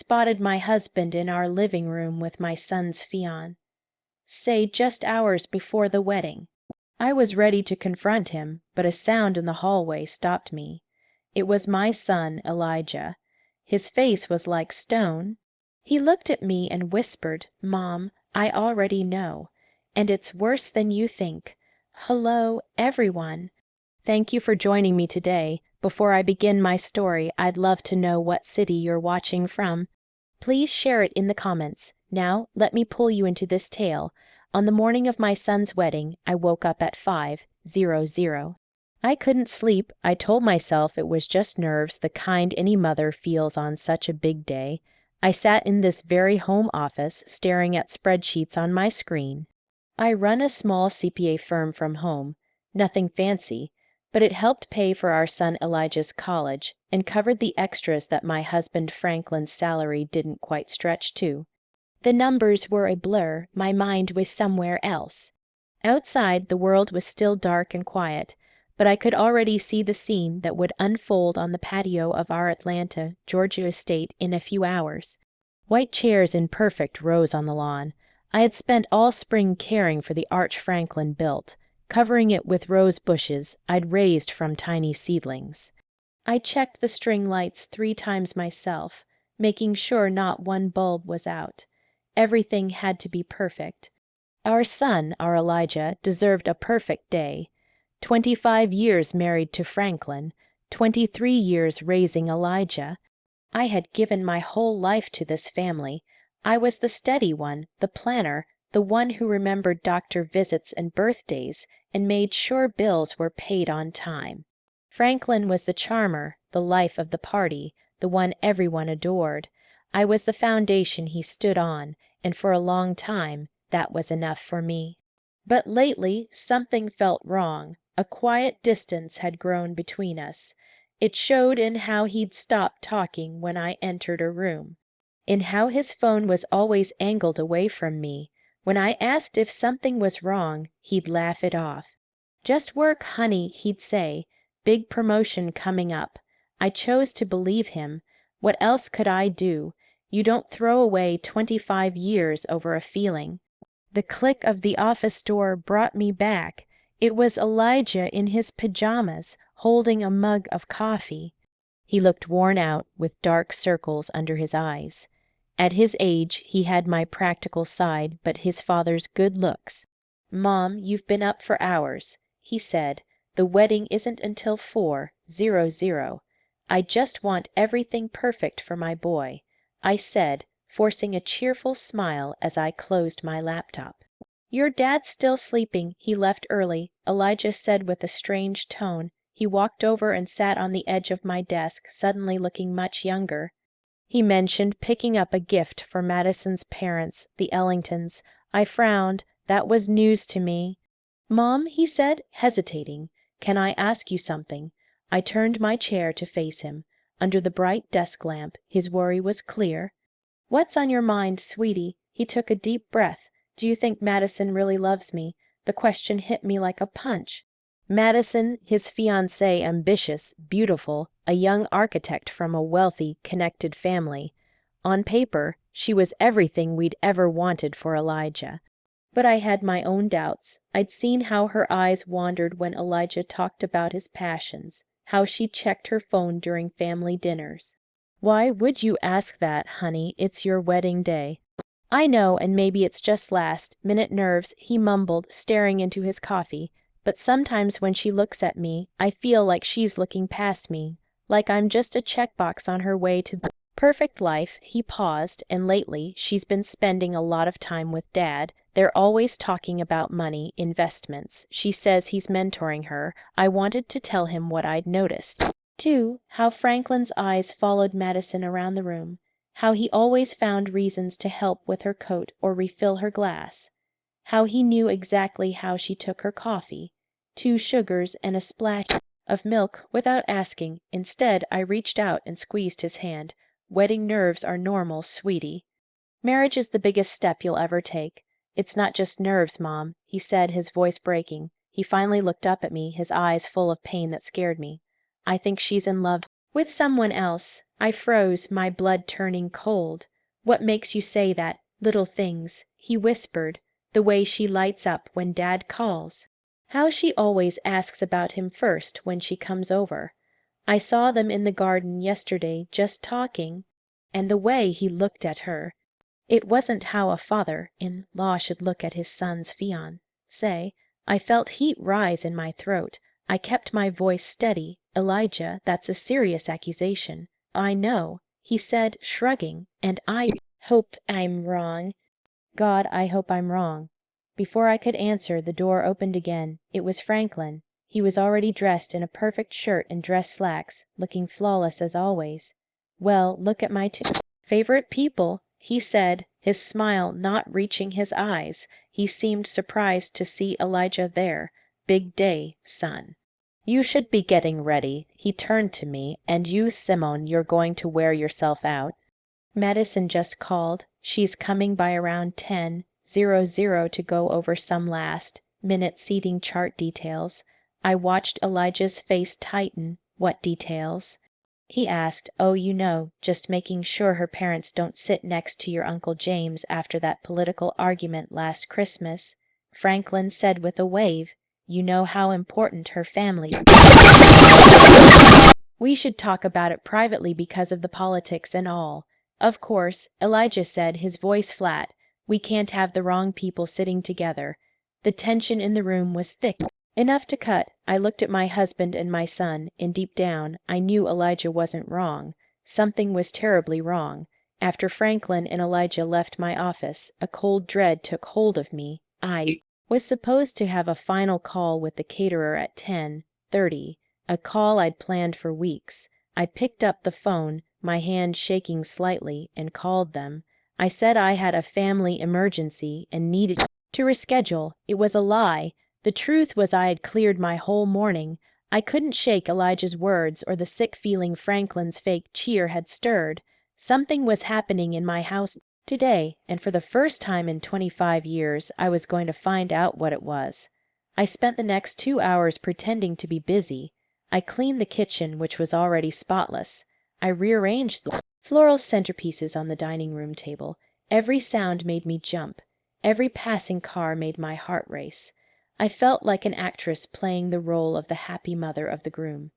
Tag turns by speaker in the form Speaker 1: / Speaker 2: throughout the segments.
Speaker 1: spotted my husband in our living room with my son's fiancée just hours before the wedding. I was ready to confront him, but a sound in the hallway stopped me. It was my son, Elijah. His face was like stone. He looked at me and whispered, "Mom, I already know. And it's worse than you think. Hello, everyone. Thank you for joining me today. Before I begin my story, I'd love to know what city you're watching from. Please share it in the comments. Now, let me pull you into this tale. On the morning of my son's wedding, I woke up at 5:00. I couldn't sleep. I told myself it was just nerves, the kind any mother feels on such a big day. I sat in this very home office, staring at spreadsheets on my screen. I run a small CPA firm from home. Nothing fancy, but it helped pay for our son Elijah's college and covered the extras that my husband Franklin's salary didn't quite stretch to. The numbers were a blur. My mind was somewhere else. Outside, the world was still dark and quiet, but I could already see the scene that would unfold on the patio of our Atlanta, Georgia estate in a few hours. White chairs in perfect rows on the lawn. I had spent all spring caring for the arch Franklin built, covering it with rose bushes I'd raised from tiny seedlings. I checked the string lights 3 times myself, making sure not one bulb was out. Everything had to be perfect. Our son, our Elijah, deserved a perfect day. 25 years married to Franklin, 23 years raising Elijah. I had given my whole life to this family. I was the steady one, the planner, the one who remembered doctor visits and birthdays and made sure bills were paid on time. Franklin was the charmer, the life of the party, the one everyone adored. I was the foundation he stood on, and for a long time, that was enough for me. But lately, something felt wrong. A quiet distance had grown between us. It showed in how he'd stop talking when I entered a room, in how his phone was always angled away from me. When I asked if something was wrong, he'd laugh it off. "Just work, honey," he'd say. "Big promotion coming up." I chose to believe him. What else could I do? You don't throw away 25 years over a feeling. The click of the office door brought me back. It was Elijah in his pajamas, holding a mug of coffee. He looked worn out, with dark circles under his eyes. At his age, he had my practical side, but his father's good looks. "Mom, you've been up for hours," he said. "The wedding isn't until 4:00. I just want everything perfect for my boy," I said, forcing a cheerful smile as I closed my laptop. "Your dad's still sleeping. He left early," Elijah said with a strange tone. He walked over and sat on the edge of my desk, suddenly looking much younger. He mentioned picking up a gift for Madison's parents, the Ellingtons. I frowned. That was news to me. "Mom," he said, hesitating, "can I ask you something?" I turned my chair to face him. Under the bright desk lamp, his worry was clear. "What's on your mind, sweetie?" He took a deep breath. "Do you think Madison really loves me?" The question hit me like a punch. Madison, his fiancée, ambitious, beautiful, a young architect from a wealthy, connected family. On paper, she was everything we'd ever wanted for Elijah. But I had my own doubts. I'd seen how her eyes wandered when Elijah talked about his passions, how she checked her phone during family dinners. "Why would you ask that, honey? It's your wedding day." "I know, and maybe it's just last-minute nerves," he mumbled, staring into his coffee. "But sometimes when she looks at me, I feel like she's looking past me, like I'm just a checkbox on her way to the perfect life." He paused, "and lately she's been spending a lot of time with Dad. They're always talking about money, investments. She says he's mentoring her." I wanted to tell him what I'd noticed, too, how Franklin's eyes followed Madison around the room, how he always found reasons to help with her coat or refill her glass, how he knew exactly how she took her coffee, 2 sugars and a splash of milk, without asking. Instead, I reached out and squeezed his hand. "Wedding nerves are normal, sweetie. Marriage is the biggest step you'll ever take. It's not just nerves, Mom," he said, his voice breaking. He finally looked up at me, his eyes full of pain that scared me. "I think she's in love." With someone else. I froze, my blood turning cold. What makes you say that? Little things, he whispered, the way she lights up when Dad calls. How she always asks about him first when she comes over. I saw them in the garden yesterday just talking, and the way he looked at her. It wasn't how a father-in-law should look at his son's fiancée. I felt heat rise in my throat. I kept my voice steady. Elijah, that's a serious accusation. I know, he said, shrugging, and I hope I'm wrong. God, I hope I'm wrong. Before I could answer, the door opened again. It was Franklin. He was already dressed in a perfect shirt and dress slacks, looking flawless as always. Well, look at my two favorite people, he said, his smile not reaching his eyes. He seemed surprised to see Elijah there. Big day, son. You should be getting ready. He turned to me. And you, Simone, you're going to wear yourself out. Madison just called. She's coming by around 10:00 to go over some last-minute seating chart details. I watched Elijah's face tighten. What details? He asked. Oh, you know, just making sure her parents don't sit next to your Uncle James after that political argument last Christmas. Franklin said with a wave. You know how important her family is. We should talk about it privately because of the politics and all. Of course, Elijah said, his voice flat. We can't have the wrong people sitting together. The tension in the room was thick. Enough to cut. I looked at my husband and my son, and deep down, I knew Elijah wasn't wrong. Something was terribly wrong. After Franklin and Elijah left my office, a cold dread took hold of me. I was supposed to have a final call with the caterer at 10:30, a call I'd planned for weeks. I picked up the phone, my hand shaking slightly, and called them. I said I had a family emergency and needed to reschedule. It was a lie. The truth was I had cleared my whole morning. I couldn't shake Elijah's words or the sick feeling Franklin's fake cheer had stirred. Something was happening in my house today, and for the first time in 25 years, I was going to find out what it was. I spent the next 2 hours pretending to be busy. I cleaned the kitchen, which was already spotless. I rearranged the floral centerpieces on the dining room table. Every sound made me jump. Every passing car made my heart race. I felt like an actress playing the role of the happy mother of the groom.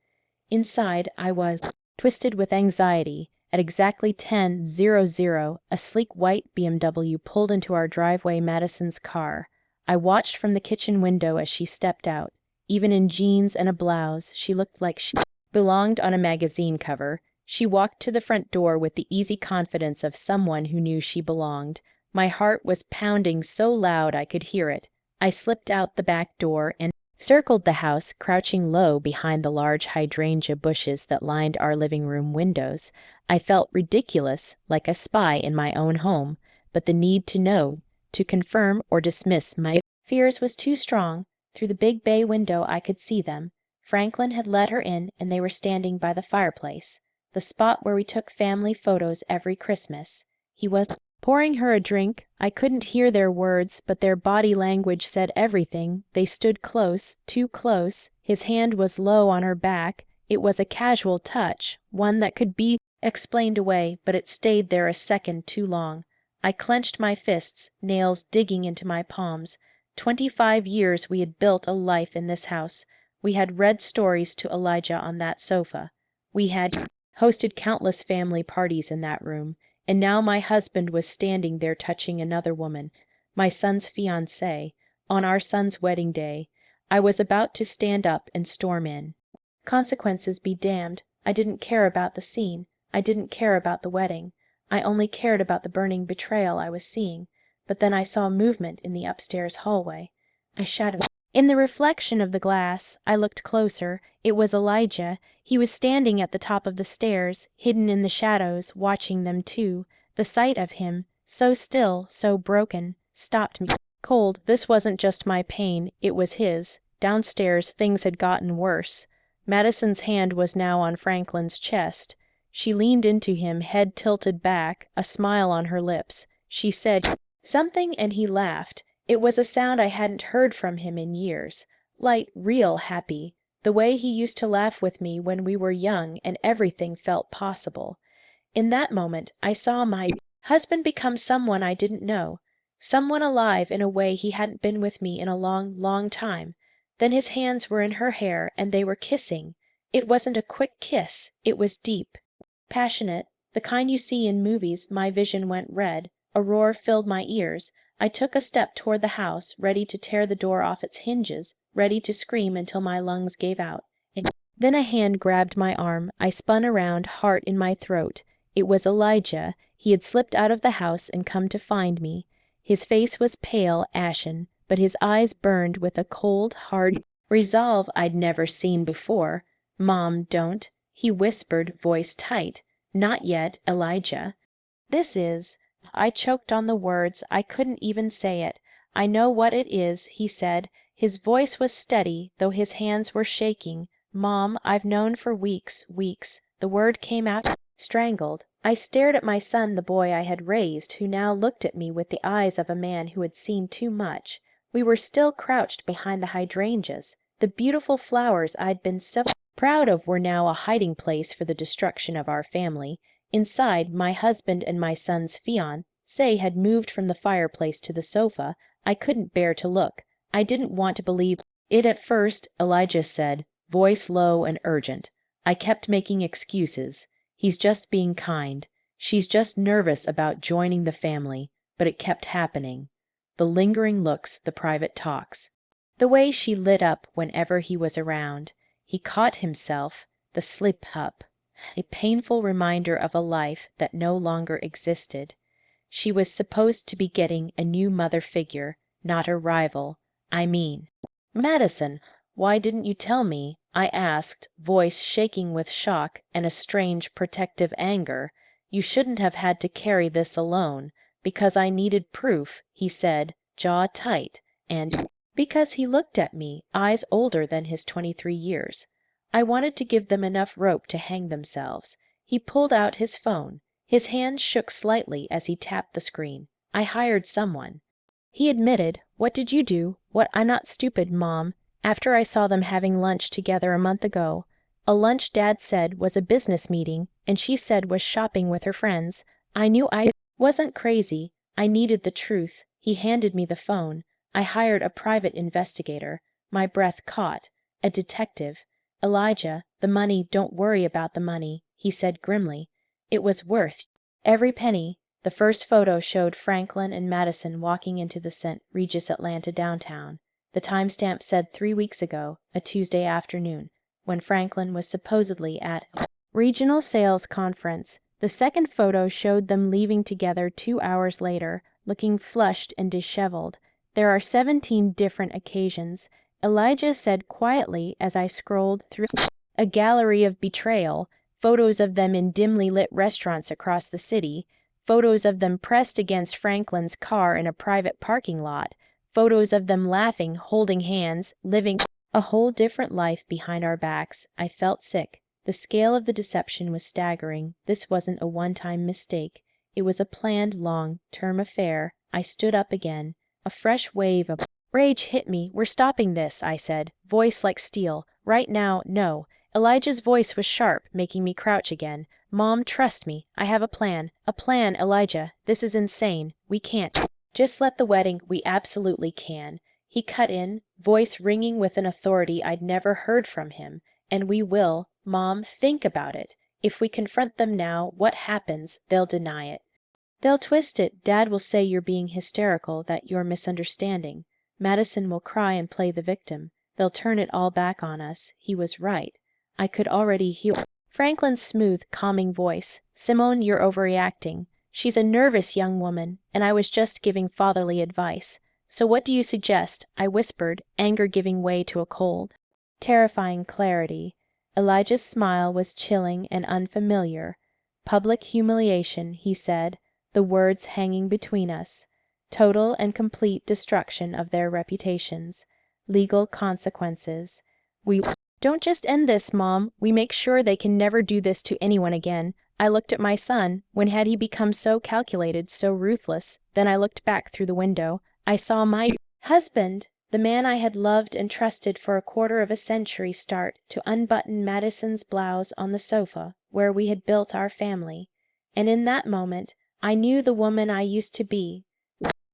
Speaker 1: Inside, I was twisted with anxiety. At exactly 10:00, a sleek white BMW pulled into our driveway. Madison's car. I watched from the kitchen window as she stepped out. Even in jeans and a blouse, she looked like she belonged on a magazine cover. She walked to the front door with the easy confidence of someone who knew she belonged. My heart was pounding so loud I could hear it. I slipped out the back door and circled the house, crouching low behind the large hydrangea bushes that lined our living room windows. I felt ridiculous, like a spy in my own home, but the need to know, to confirm or dismiss my fears was too strong. Through the big bay window I could see them. Franklin had let her in, and they were standing by the fireplace, the spot where we took family photos every Christmas. He was pouring her a drink. I couldn't hear their words, but their body language said everything. They stood close, too close. His hand was low on her back. It was a casual touch, one that could be explained away, but it stayed there a second too long. I clenched my fists, nails digging into my palms. 25 years we had built a life in this house. We had read stories to Elijah on that sofa. We had hosted countless family parties in that room. And now my husband was standing there touching another woman, my son's fiancée, on our son's wedding day. I was about to stand up and storm in. Consequences be damned. I didn't care about the scene. I didn't care about the wedding. I only cared about the burning betrayal I was seeing. But then I saw movement in the upstairs hallway. I shadowed. In the reflection of the glass, I looked closer. It was Elijah. He was standing at the top of the stairs, hidden in the shadows, watching them too. The sight of him, so still, so broken, stopped me cold. This wasn't just my pain, it was his. Downstairs, things had gotten worse. Madison's hand was now on Franklin's chest. She leaned into him, head tilted back, a smile on her lips. She said something, and he laughed. It was a sound I hadn't heard from him in years. Light, real happy. The way he used to laugh with me when we were young and everything felt possible. In that moment, I saw my husband become someone I didn't know, someone alive in a way he hadn't been with me in a long, long time. Then his hands were in her hair and they were kissing. It wasn't a quick kiss, it was deep, passionate, the kind you see in movies. My vision went red. A roar filled my ears. I took a step toward the house, ready to tear the door off its hinges, ready to scream until my lungs gave out. And then a hand grabbed my arm. I spun around, heart in my throat. It was Elijah. He had slipped out of the house and come to find me. His face was pale, ashen, but his eyes burned with a cold, hard resolve I'd never seen before. "Mom, don't," he whispered, voice tight. "Not yet, Elijah." "This is—" I choked on the words. I couldn't even say it. "I know what it is," he said. His voice was steady, though his hands were shaking. "Mom, I've known for weeks, weeks." The word came out strangled. I stared at my son, the boy I had raised, who now looked at me with the eyes of a man who had seen too much. We were still crouched behind the hydrangeas. The beautiful flowers I'd been so proud of were now a hiding place for the destruction of our family. Inside, my husband and my son's fiancée had moved from the fireplace to the sofa. I couldn't bear to look. I didn't want to believe it at first. Elijah said, voice low and urgent. I kept making excuses. He's just being kind. She's just nervous about joining the family. But it kept happening. The lingering looks, the private talks. The way she lit up whenever he was around. He caught himself, the slip-up, a painful reminder of a life that no longer existed. She was supposed to be getting a new mother figure, not a rival. I mean, Madison, why didn't you tell me? I asked, voice shaking with shock and a strange protective anger. You shouldn't have had to carry this alone. Because I needed proof, he said, jaw tight, and because he looked at me, eyes older than his 23 years. I wanted to give them enough rope to hang themselves. He pulled out his phone. His hand shook slightly as he tapped the screen. I hired someone. He admitted, what did you do? What? I'm not stupid, Mom. After I saw them having lunch together a month ago. A lunch Dad said was a business meeting, and she said was shopping with her friends. I knew I wasn't crazy. I needed the truth. He handed me the phone. I hired a private investigator. My breath caught. A detective. Elijah, the money, don't worry about the money, he said grimly. It was worth every penny. The first photo showed Franklin and Madison walking into the St. Regis Atlanta downtown. The timestamp said 3 weeks ago, a Tuesday afternoon, when Franklin was supposedly at a regional sales conference. The second photo showed them leaving together 2 hours later, looking flushed and disheveled. There are 17 different occasions, Elijah said quietly as I scrolled through a gallery of betrayal, photos of them in dimly lit restaurants across the city, photos of them pressed against Franklin's car in a private parking lot, photos of them laughing, holding hands, living a whole different life behind our backs. I felt sick. The scale of the deception was staggering. This wasn't a one-time mistake. It was a planned, long-term affair. I stood up again. A fresh wave of rage hit me. We're stopping this, I said, voice like steel. Right now, no. Elijah's voice was sharp, making me crouch again. Mom, trust me. I have a plan. A plan, Elijah. This is insane. We can't just let the wedding. We absolutely can. He cut in, voice ringing with an authority I'd never heard from him. And we will. Mom, think about it. If we confront them now, what happens? They'll deny it. They'll twist it. Dad will say you're being hysterical, that you're misunderstanding. Madison will cry and play the victim. They'll turn it all back on us. He was right. I could already hear Franklin's smooth, calming voice. Simone, you're overreacting. She's a nervous young woman, and I was just giving fatherly advice. So what do you suggest? I whispered, anger giving way to a cold, terrifying clarity. Elijah's smile was chilling and unfamiliar. Public humiliation, he said, the words hanging between us. Total and complete destruction of their reputations. Legal consequences. We don't just end this, Mom. We make sure they can never do this to anyone again. I looked at my son. When had he become so calculated, so ruthless? Then I looked back through the window. I saw my husband. The man I had loved and trusted for a quarter of a century start to unbutton Madison's blouse on the sofa where we had built our family. And in that moment, I knew the woman I used to be.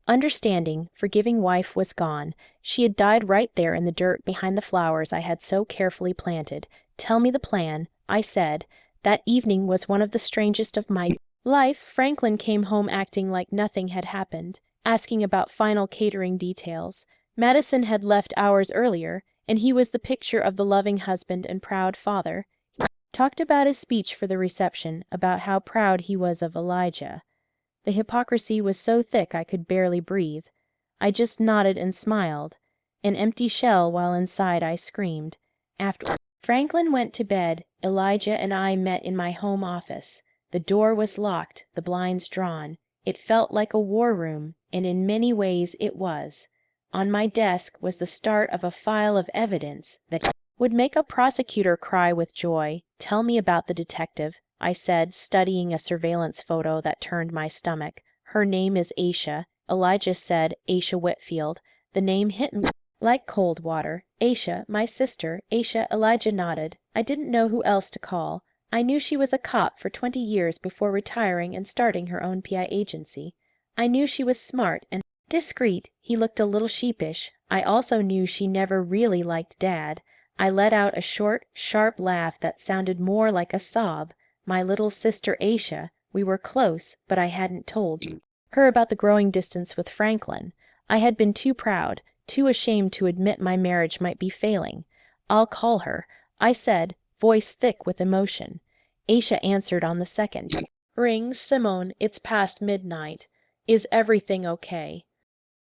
Speaker 1: Understanding, forgiving wife was gone. She had died right there in the dirt behind the flowers I had so carefully planted. Tell me the plan, I said. That evening was one of the strangest of my life. Franklin came home acting like nothing had happened, asking about final catering details. Madison had left hours earlier, and he was the picture of the loving husband and proud father. He talked about his speech for the reception, about how proud he was of Elijah. The hypocrisy was so thick I could barely breathe. I just nodded and smiled, an empty shell while inside I screamed. After Franklin went to bed, Elijah and I met in my home office. The door was locked, the blinds drawn. It felt like a war room, and in many ways it was. On my desk was the start of a file of evidence that would make a prosecutor cry with joy. Tell me about the detective, I said, studying a surveillance photo that turned my stomach. Her name is Aisha. Elijah said, Aisha Whitfield. The name hit me like cold water. Aisha, my sister, Aisha. Elijah nodded. I didn't know who else to call. I knew she was a cop for 20 years before retiring and starting her own PI agency. I knew she was smart and discreet. He looked a little sheepish. I also knew she never really liked Dad. I let out a short, sharp laugh that sounded more like a sob. My little sister Aisha. We were close, but I hadn't told her about the growing distance with Franklin. I had been too proud, too ashamed to admit my marriage might be failing. I'll call her, I said, voice thick with emotion. Aisha answered on the second ring. Simone, it's past midnight. Is everything okay?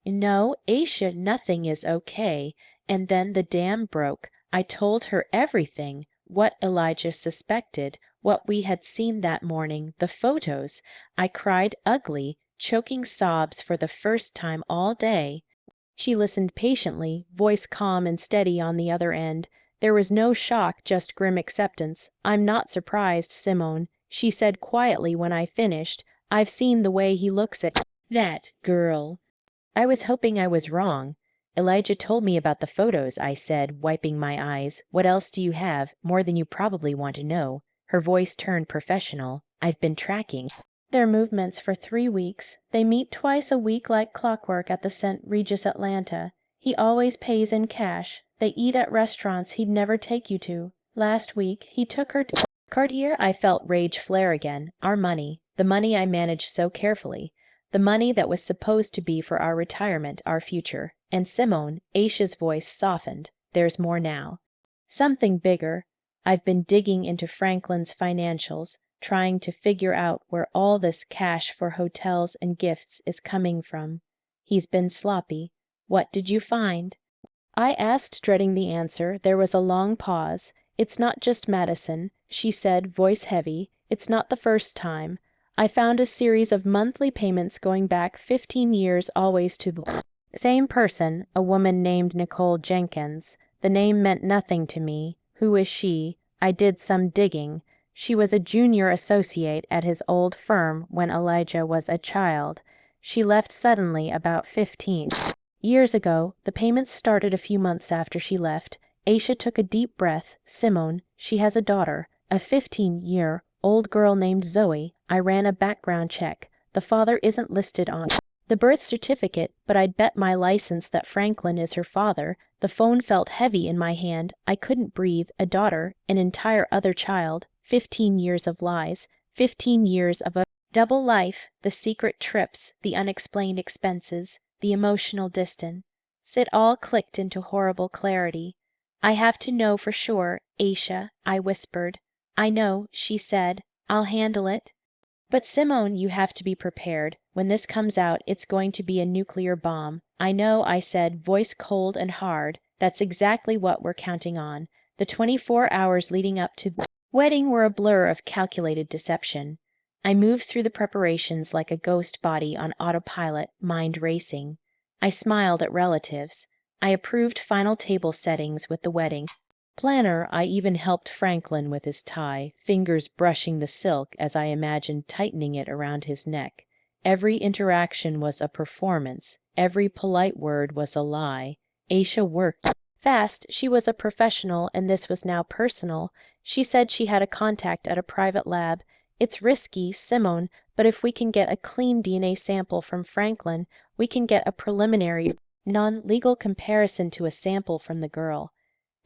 Speaker 1: No, Aisha, nothing is okay. And then the dam broke. I told her everything, what Elijah suspected, what we had seen that morning, the photos. I cried ugly, choking sobs for the first time all day. She listened patiently, voice calm and steady on the other end. There was no shock, just grim acceptance. I'm not surprised, Simone, she said quietly when I finished. I've seen the way he looks at that girl. I was hoping I was wrong. Elijah told me about the photos, I said, wiping my eyes. What else do you have? More than you probably want to know. Her voice turned professional. I've been tracking their movements for 3 weeks. They meet twice a week like clockwork at the St. Regis Atlanta. He always pays in cash. They eat at restaurants he'd never take you to. Last week, he took her to Cartier. I felt rage flare again. Our money. The money I managed so carefully. The money that was supposed to be for our retirement, our future. And Simone, Aisha's voice softened. There's more now. Something bigger. I've been digging into Franklin's financials, trying to figure out where all this cash for hotels and gifts is coming from. He's been sloppy. What did you find? I asked, dreading the answer. There was a long pause. It's not just Madison, she said, voice heavy. It's not the first time. I found a series of monthly payments going back 15 years, always to the same person, a woman named Nicole Jenkins. The name meant nothing to me. Who is she? I did some digging. She was a junior associate at his old firm when Elijah was a child. She left suddenly about 15 years ago. The payments started a few months after she left. Aisha took a deep breath. Simone, she has a daughter, a 15-year-old girl named Zoe. I ran a background check. The father isn't listed on the birth certificate, but I'd bet my license that Franklin is her father. The phone felt heavy in my hand. I couldn't breathe. A daughter, an entire other child, 15 years of lies, 15 years of a double life, the secret trips, the unexplained expenses, the emotional distance. It all clicked into horrible clarity. I have to know for sure, Aisha, I whispered. I know, she said. I'll handle it. But Simone, you have to be prepared. When this comes out, it's going to be a nuclear bomb. I know, I said, voice cold and hard. That's exactly what we're counting on. The 24 hours leading up to the wedding were a blur of calculated deception. I moved through the preparations like a ghost body on autopilot, mind racing. I smiled at relatives. I approved final table settings with the wedding planner. I even helped Franklin with his tie, fingers brushing the silk as I imagined tightening it around his neck. Every interaction was a performance. Every polite word was a lie. Aisha worked fast. She was a professional, and this was now personal. She said she had a contact at a private lab. It's risky, Simone, but if we can get a clean DNA sample from Franklin, we can get a preliminary, non-legal comparison to a sample from the girl.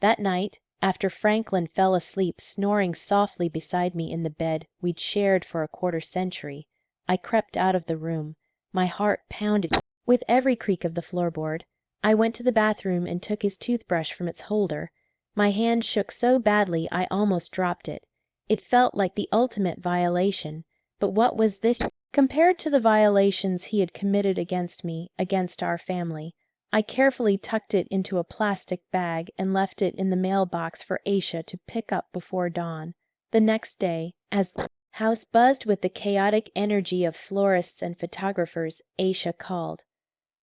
Speaker 1: That night, after Franklin fell asleep snoring softly beside me in the bed we'd shared for a quarter-century, I crept out of the room. My heart pounded with every creak of the floorboard. I went to the bathroom and took his toothbrush from its holder. My hand shook so badly I almost dropped it. It felt like the ultimate violation. But what was this compared to the violations he had committed against me, against our family? I carefully tucked it into a plastic bag and left it in the mailbox for Aisha to pick up before dawn. The next day, as the house buzzed with the chaotic energy of florists and photographers, Aisha called.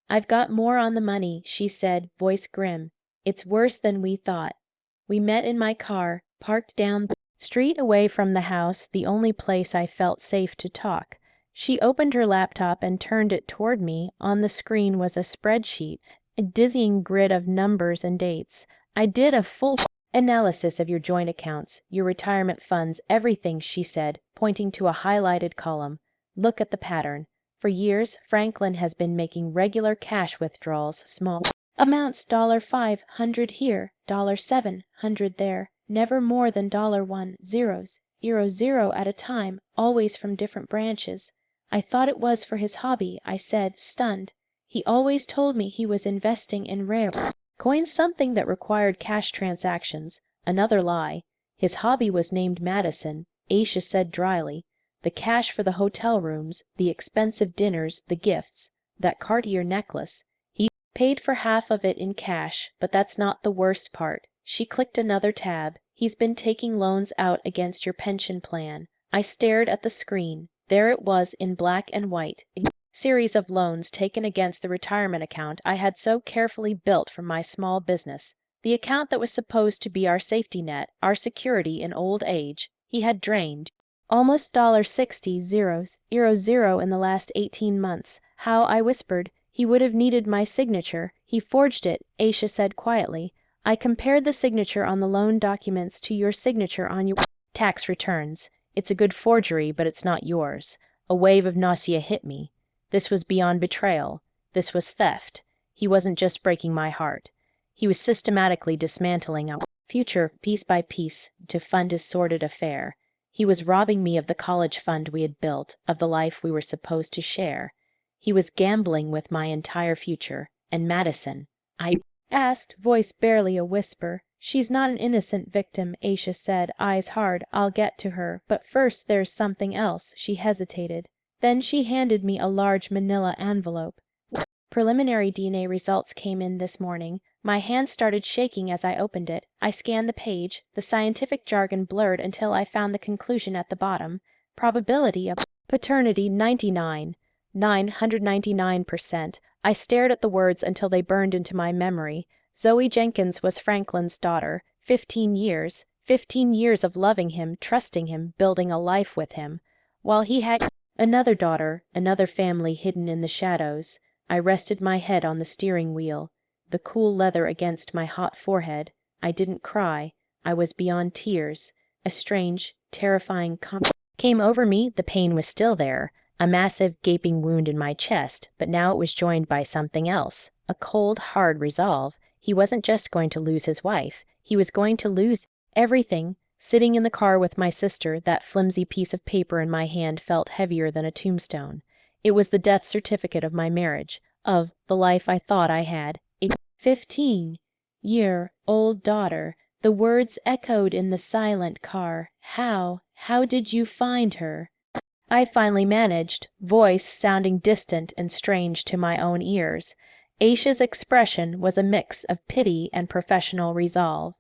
Speaker 1: "I've got more on the money," she said, voice grim. "It's worse than we thought." We met in my car, parked down the street away from the house, the only place I felt safe to talk. She opened her laptop and turned it toward me. On the screen was a spreadsheet, a dizzying grid of numbers and dates. "I did a full analysis of your joint accounts, your retirement funds, everything," she said, pointing to a highlighted column. "Look at the pattern. For years, Franklin has been making regular cash withdrawals, small amounts, $500 here, $700 there, never more than $1 at a time, always from different branches. I thought it was for his hobby," I said, stunned. "He always told me he was investing in rare coins, something that required cash transactions." Another lie. "His hobby was named Madison," Aisha said dryly. "The cash for the hotel rooms, the expensive dinners, the gifts, that Cartier necklace. He paid for half of it in cash, but that's not the worst part." She clicked another tab. "He's been taking loans out against your pension plan." I stared at the screen. There it was in black and white. A series of loans taken against the retirement account I had so carefully built for my small business. The account that was supposed to be our safety net, our security in old age. He had drained almost $60 in the last 18 months. How, I whispered. "He would have needed my signature. He forged it," Aisha said quietly. "I compared the signature on the loan documents to your signature on your tax returns. It's a good forgery, but it's not yours." A wave of nausea hit me. This was beyond betrayal. This was theft. He wasn't just breaking my heart. He was systematically dismantling our future piece by piece to fund his sordid affair. He was robbing me of the college fund we had built, of the life we were supposed to share. He was gambling with my entire future. And Madison, I asked, voice barely a whisper. "She's not an innocent victim," Aisha said, eyes hard. "I'll get to her. But first there's something else." She hesitated. Then she handed me a large manila envelope. "Preliminary DNA results came in this morning." My hand started shaking as I opened it. I scanned the page. The scientific jargon blurred until I found the conclusion at the bottom. Probability of paternity 999%. I stared at the words until they burned into my memory. Zoe Jenkins was Franklin's daughter. 15 years. 15 years of loving him, trusting him, building a life with him. While he had another daughter, another family hidden in the shadows. I rested my head on the steering wheel, the cool leather against my hot forehead. I didn't cry. I was beyond tears. A strange, terrifying calm came over me. The pain was still there, a massive, gaping wound in my chest, but now it was joined by something else, a cold, hard resolve. He wasn't just going to lose his wife. He was going to lose everything. Sitting in the car with my sister, that flimsy piece of paper in my hand felt heavier than a tombstone. It was the death certificate of my marriage, of the life I thought I had. A 15-year-old daughter. The words echoed in the silent car. How did you find her?" I finally managed, voice sounding distant and strange to my own ears. Aisha's expression was a mix of pity and professional resolve.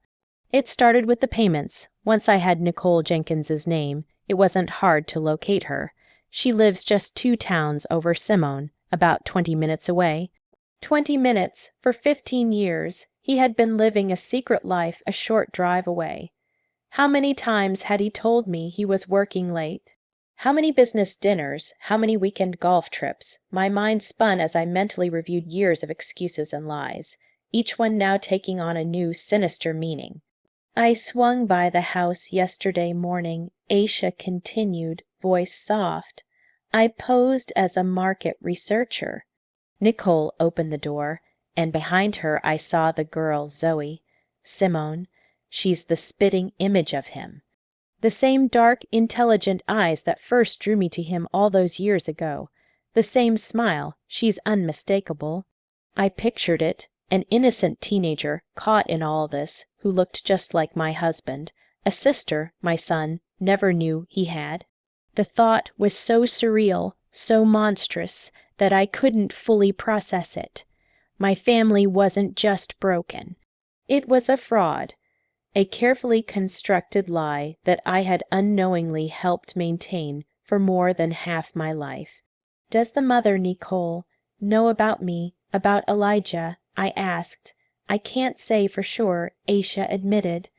Speaker 1: "It started with the payments. Once I had Nicole Jenkins's name, it wasn't hard to locate her. She lives just 2 towns over Simone, about 20 minutes away." 20 minutes. For 15 years, he had been living a secret life a short drive away. How many times had he told me he was working late? How many business dinners? How many weekend golf trips? My mind spun as I mentally reviewed years of excuses and lies. each one now taking on a new sinister meaning. I swung by the house yesterday morning, Aisha continued, voice soft. I posed as a market researcher. Nicole opened the door, and behind her I saw the girl Zoe. Simone, she's the spitting image of him. The same dark, intelligent eyes that first drew me to him all those years ago. The same smile, she's unmistakable. I pictured it, an innocent teenager caught in all this, who looked just like my husband, a sister my son never knew he had. The thought was so surreal, so monstrous, that I couldn't fully process it. My family wasn't just broken. It was a fraud, a carefully constructed lie that I had unknowingly helped maintain for more than half my life. Does the mother, Nicole, know about me, about Elijah? I asked. I can't say for sure, Aisha admitted.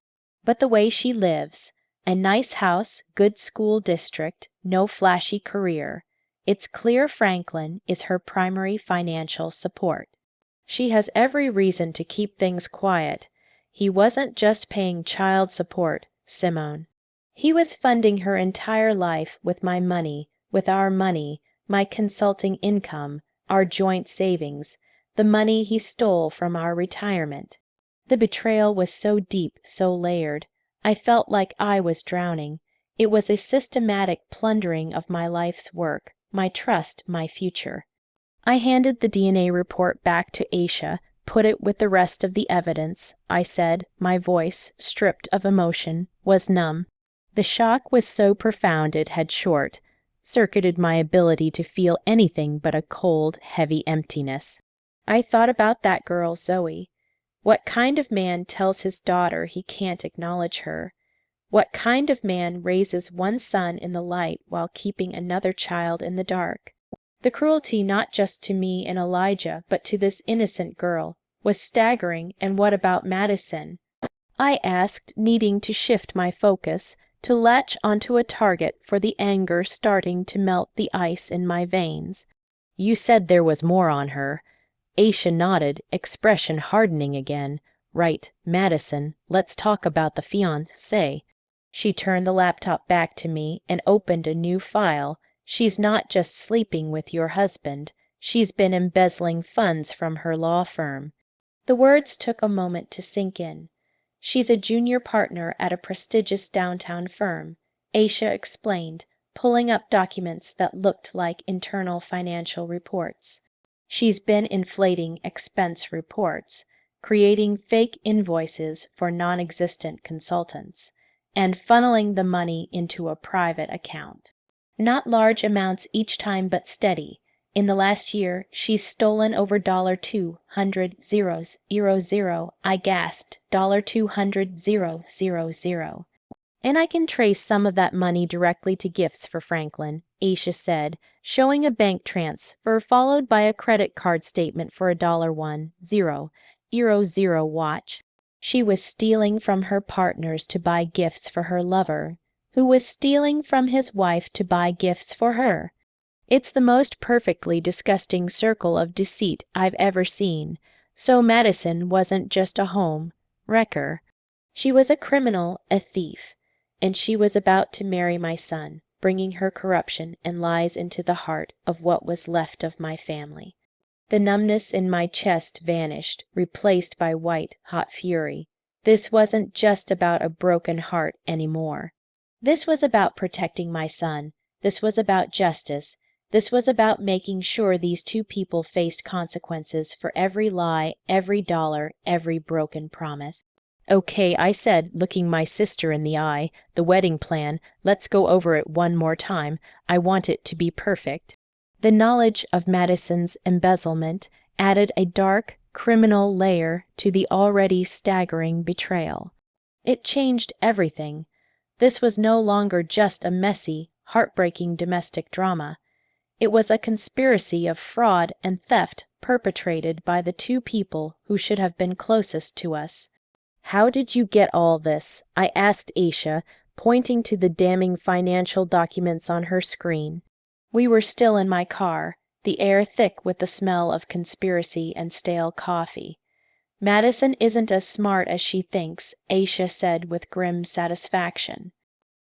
Speaker 1: But the way she lives, a nice house, good school district, no flashy career. It's clear Franklin is her primary financial support. She has every reason to keep things quiet. He wasn't just paying child support, Simone. He was funding her entire life with my money, with our money, my consulting income, our joint savings, the money he stole from our retirement. The betrayal was so deep, so layered. I felt like I was drowning. It was a systematic plundering of my life's work, my trust, my future. I handed the DNA report back to Aisha, put it with the rest of the evidence. I said, my voice, stripped of emotion, was numb. The shock was so profound it had circuited my ability to feel anything but a cold, heavy emptiness. I thought about that girl, Zoe. What kind of man tells his daughter he can't acknowledge her? What kind of man raises one son in the light while keeping another child in the dark? The cruelty not just to me and Elijah, but to this innocent girl, was staggering. And what about Madison? I asked, needing to shift my focus, to latch onto a target for the anger starting to melt the ice in my veins. You said there was more on her. Aisha nodded, expression hardening again. Right, Madison, let's talk about the fiancée. She turned the laptop back to me and opened a new file. She's not just sleeping with your husband. She's been embezzling funds from her law firm. The words took a moment to sink in. She's a junior partner at a prestigious downtown firm, Aisha explained, pulling up documents that looked like internal financial reports. She's been inflating expense reports, creating fake invoices for non-existent consultants, and funneling the money into a private account. Not large amounts each time, but steady. In the last year, she's stolen over $200,000. I gasped, $200,000. And I can trace some of that money directly to gifts for Franklin, Aisha said, showing a bank transfer followed by a credit card statement for a $1,000 watch. She was stealing from her partners to buy gifts for her lover, who was stealing from his wife to buy gifts for her. It's the most perfectly disgusting circle of deceit I've ever seen. So Madison wasn't just a home wrecker. She was a criminal, a thief. And she was about to marry my son, bringing her corruption and lies into the heart of what was left of my family. The numbness in my chest vanished, replaced by white, hot fury. This wasn't just about a broken heart anymore. This was about protecting my son. This was about justice. This was about making sure these two people faced consequences for every lie, every dollar, every broken promise. Okay, I said, looking my sister in the eye, the wedding plan, let's go over it one more time. I want it to be perfect. The knowledge of Madison's embezzlement added a dark, criminal layer to the already staggering betrayal. It changed everything. This was no longer just a messy, heartbreaking domestic drama. It was a conspiracy of fraud and theft perpetrated by the two people who should have been closest to us. How did you get all this? I asked Aisha, pointing to the damning financial documents on her screen. We were still in my car, the air thick with the smell of conspiracy and stale coffee. Madison isn't as smart as she thinks, Aisha said with grim satisfaction.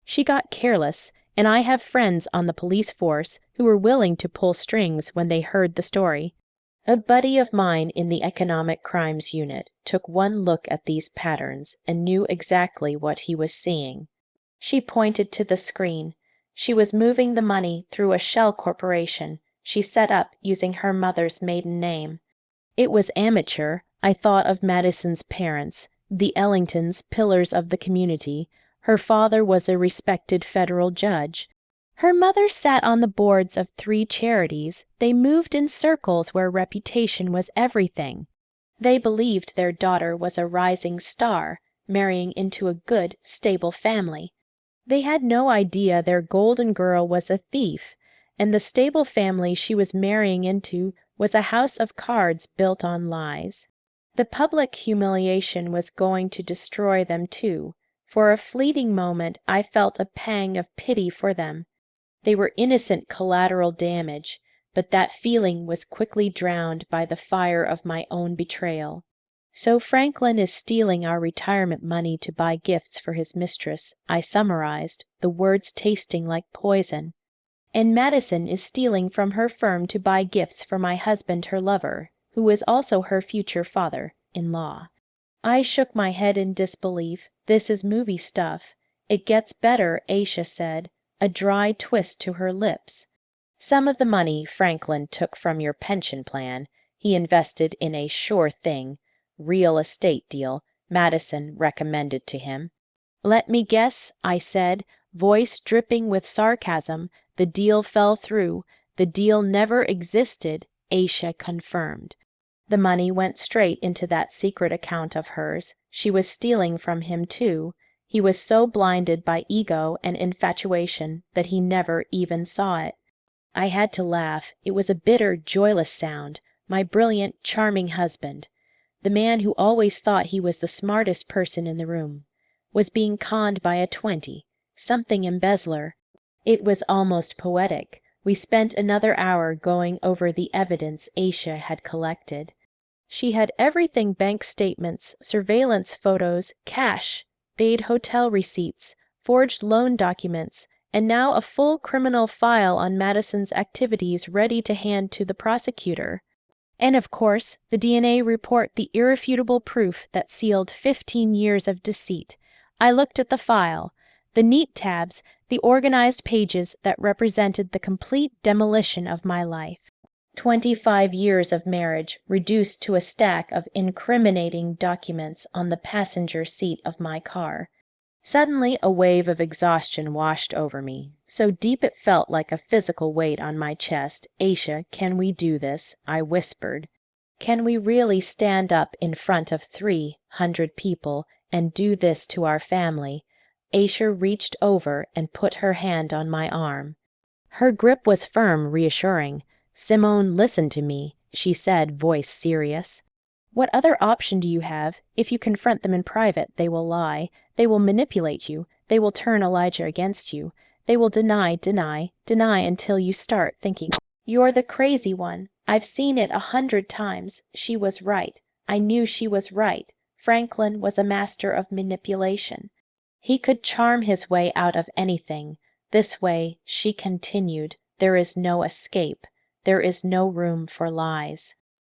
Speaker 1: She got careless, and I have friends on the police force who were willing to pull strings when they heard the story. A buddy of mine in the Economic Crimes Unit took one look at these patterns and knew exactly what he was seeing. She pointed to the screen. She was moving the money through a shell corporation she set up using her mother's maiden name. It was amateur. I thought of Madison's parents, the Ellingtons, pillars of the community. Her father was a respected federal judge. Her mother sat on the boards of 3 charities. They moved in circles where reputation was everything. They believed their daughter was a rising star, marrying into a good, stable family. They had no idea their golden girl was a thief, and the stable family she was marrying into was a house of cards built on lies. The public humiliation was going to destroy them too. For a fleeting moment I felt a pang of pity for them. They were innocent collateral damage, but that feeling was quickly drowned by the fire of my own betrayal. So Franklin is stealing our retirement money to buy gifts for his mistress, I summarized, the words tasting like poison. And Madison is stealing from her firm to buy gifts for my husband, her lover, who is also her future father-in-law. I shook my head in disbelief. This is movie stuff. It gets better, Aisha said, a dry twist to her lips. Some of the money Franklin took from your pension plan. He invested in a sure thing, real estate deal Madison recommended to him. Let me guess, I said, voice dripping with sarcasm. The deal fell through. The deal never existed, Aisha confirmed. The money went straight into that secret account of hers. She was stealing from him too. He was so blinded by ego and infatuation that he never even saw it. I had to laugh. It was a bitter, joyless sound. My brilliant, charming husband, the man who always thought he was the smartest person in the room, was being conned by a 20-something embezzler. It was almost poetic. We spent another hour going over the evidence Aisha had collected. She had everything: bank statements, surveillance photos, cash, paid hotel receipts, forged loan documents, and now a full criminal file on Madison's activities ready to hand to the prosecutor. And of course, the DNA report, the irrefutable proof that sealed 15 years of deceit. I looked at the file, the neat tabs, the organized pages that represented the complete demolition of my life. 25 years of marriage reduced to a stack of incriminating documents on the passenger seat of my car. Suddenly, a wave of exhaustion washed over me, so deep it felt like a physical weight on my chest. Aisha, can we do this? I whispered. Can we really stand up in front of 300 people and do this to our family? Aisha reached over and put her hand on my arm. Her grip was firm, reassuring. Simone, listen to me, she said, voice serious. What other option do you have? If you confront them in private, they will lie. They will manipulate you. They will turn Elijah against you. They will deny until you start thinking, you're the crazy one. I've seen it 100 times. She was right. I knew she was right. Franklin was a master of manipulation. He could charm his way out of anything. This way, she continued, there is no escape. There is no room for lies.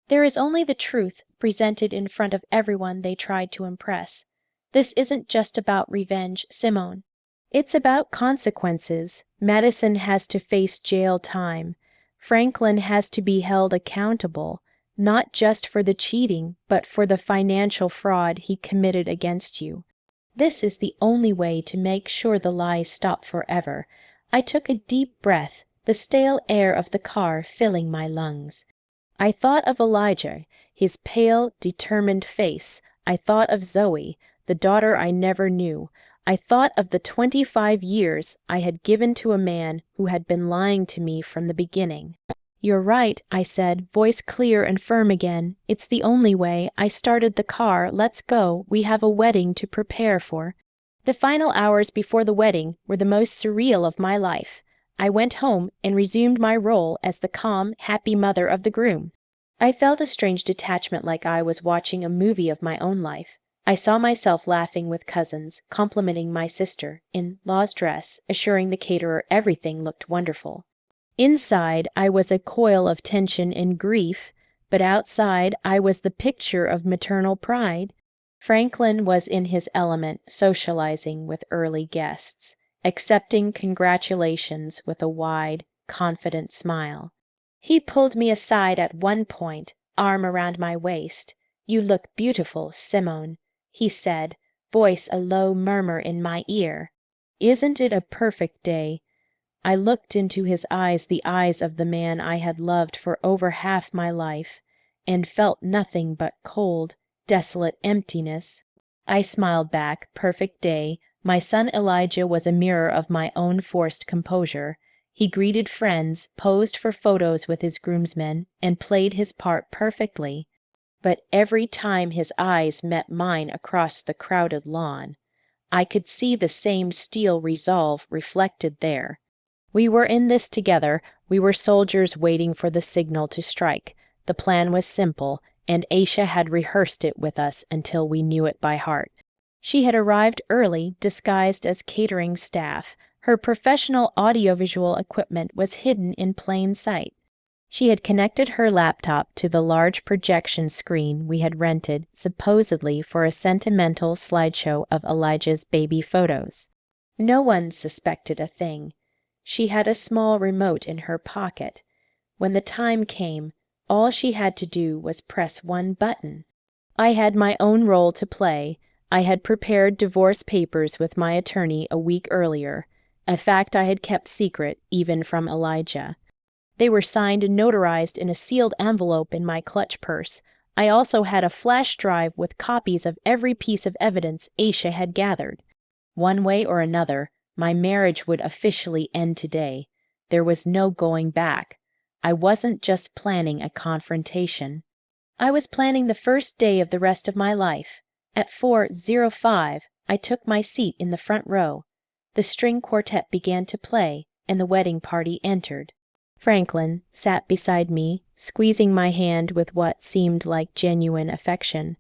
Speaker 1: There is only the truth presented in front of everyone they tried to impress. This isn't just about revenge, Simone. It's about consequences. Madison has to face jail time. Franklin has to be held accountable, not just for the cheating, but for the financial fraud he committed against you. This is the only way to make sure the lies stop forever. I took a deep breath, the stale air of the car filling my lungs. I thought of Elijah, his pale, determined face. I thought of Zoe, the daughter I never knew. I thought of the 25 years I had given to a man who had been lying to me from the beginning. You're right, I said, voice clear and firm again. It's the only way. I started the car. Let's go. We have a wedding to prepare for. The final hours before the wedding were the most surreal of my life. I went home and resumed my role as the calm, happy mother of the groom. I felt a strange detachment, like I was watching a movie of my own life. I saw myself laughing with cousins, complimenting my sister in law's dress, assuring the caterer everything looked wonderful. Inside, I was a coil of tension and grief, but outside, I was the picture of maternal pride. Franklin was in his element, socializing with early guests, accepting congratulations with a wide, confident smile. He pulled me aside at one point, arm around my waist. "You look beautiful, Simone," he said, voice a low murmur in my ear. "Isn't it a perfect day?" I looked into his eyes, the eyes of the man I had loved for over half my life, and felt nothing but cold, desolate emptiness. I smiled back, perfect day. My son Elijah was a mirror of my own forced composure. He greeted friends, posed for photos with his groomsmen, and played his part perfectly. But every time his eyes met mine across the crowded lawn, I could see the same steel resolve reflected there. We were in this together. We were soldiers waiting for the signal to strike. The plan was simple, and Aisha had rehearsed it with us until we knew it by heart. She had arrived early, disguised as catering staff. Her professional audiovisual equipment was hidden in plain sight. She had connected her laptop to the large projection screen we had rented, supposedly for a sentimental slideshow of Elijah's baby photos. No one suspected a thing. She had a small remote in her pocket. When the time came, all she had to do was press one button. I had my own role to play. I had prepared divorce papers with my attorney a week earlier, a fact I had kept secret even from Elijah. They were signed and notarized in a sealed envelope in my clutch purse. I also had a flash drive with copies of every piece of evidence Aisha had gathered. One way or another, my marriage would officially end today. There was no going back. I wasn't just planning a confrontation. I was planning the first day of the rest of my life. At 4:05, I took my seat in the front row. The string quartet began to play, and the wedding party entered. Franklin sat beside me, squeezing my hand with what seemed like genuine affection.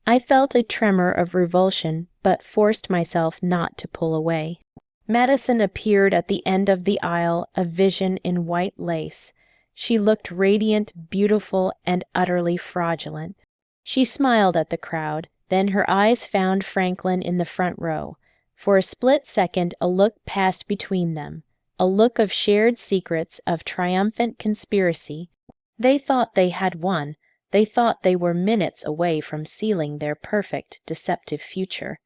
Speaker 1: I felt a tremor of revulsion, but forced myself not to pull away. Madison appeared at the end of the aisle, a vision in white lace. She looked radiant, beautiful, and utterly fraudulent. She smiled at the crowd, then her eyes found Franklin in the front row. For a split second, a look passed between them, a look of shared secrets, of triumphant conspiracy. They thought they had won. They thought they were minutes away from sealing their perfect, deceptive future.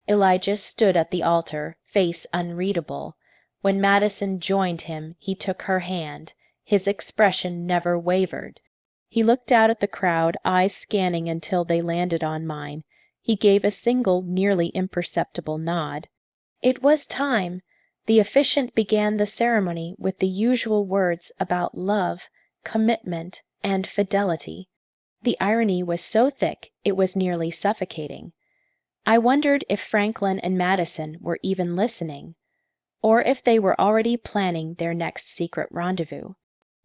Speaker 1: Elijah stood at the altar, face unreadable. When Madison joined him, he took her hand. His expression never wavered. He looked out at the crowd, eyes scanning until they landed on mine. He gave a single, nearly imperceptible nod. It was time. The officiant began the ceremony with the usual words about love, commitment, and fidelity. The irony was so thick it was nearly suffocating. I wondered if Franklin and Madison were even listening, or if they were already planning their next secret rendezvous.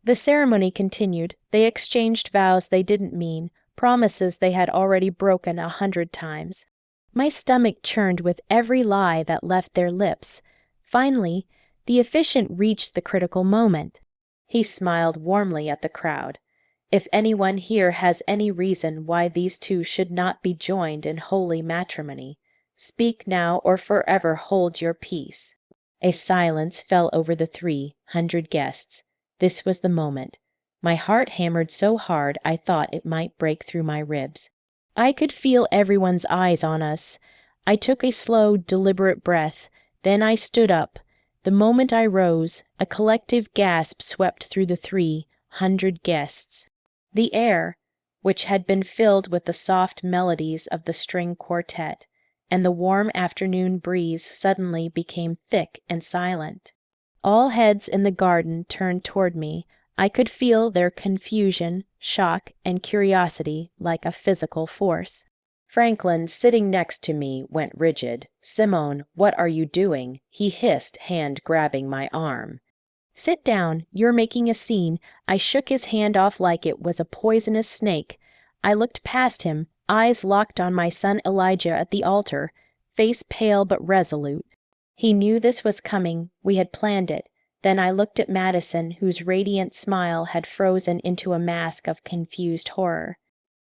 Speaker 1: The ceremony continued. They exchanged vows they didn't mean, promises they had already broken 100 times. My stomach churned with every lie that left their lips. Finally, the officiant reached the critical moment. He smiled warmly at the crowd. "If anyone here has any reason why these two should not be joined in holy matrimony, speak now or forever hold your peace." A silence fell over the 300 guests. This was the moment. My heart hammered so hard I thought it might break through my ribs. I could feel everyone's eyes on us. I took a slow, deliberate breath. Then I stood up. The moment I rose, a collective gasp swept through the 300 guests. The air, which had been filled with the soft melodies of the string quartet, and the warm afternoon breeze suddenly became thick and silent. All heads in the garden turned toward me. I could feel their confusion, shock, and curiosity like a physical force. Franklin, sitting next to me, went rigid. "Simone, what are you doing?" he hissed, hand grabbing my arm. "Sit down, you're making a scene." I shook his hand off like it was a poisonous snake. I looked past him, eyes locked on my son Elijah at the altar, face pale but resolute. He knew this was coming, we had planned it. Then I looked at Madison, whose radiant smile had frozen into a mask of confused horror.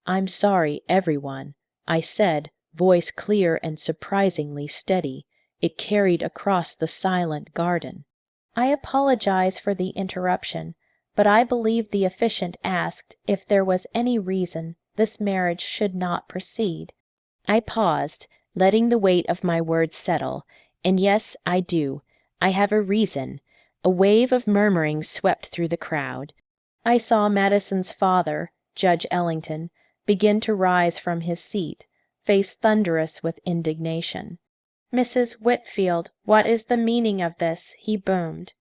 Speaker 1: "I'm sorry, everyone," I said, voice clear and surprisingly steady. It carried across the silent garden. I apologize for the interruption, but I believe the officiant asked if there was any reason this marriage should not proceed. I paused, letting the weight of my words settle. And yes, I do. I have a reason. A wave of murmuring swept through the crowd. I saw Madison's father, Judge Ellington, begin to rise from his seat, face thunderous with indignation. "Mrs. Whitfield, what is the meaning of this?" he boomed.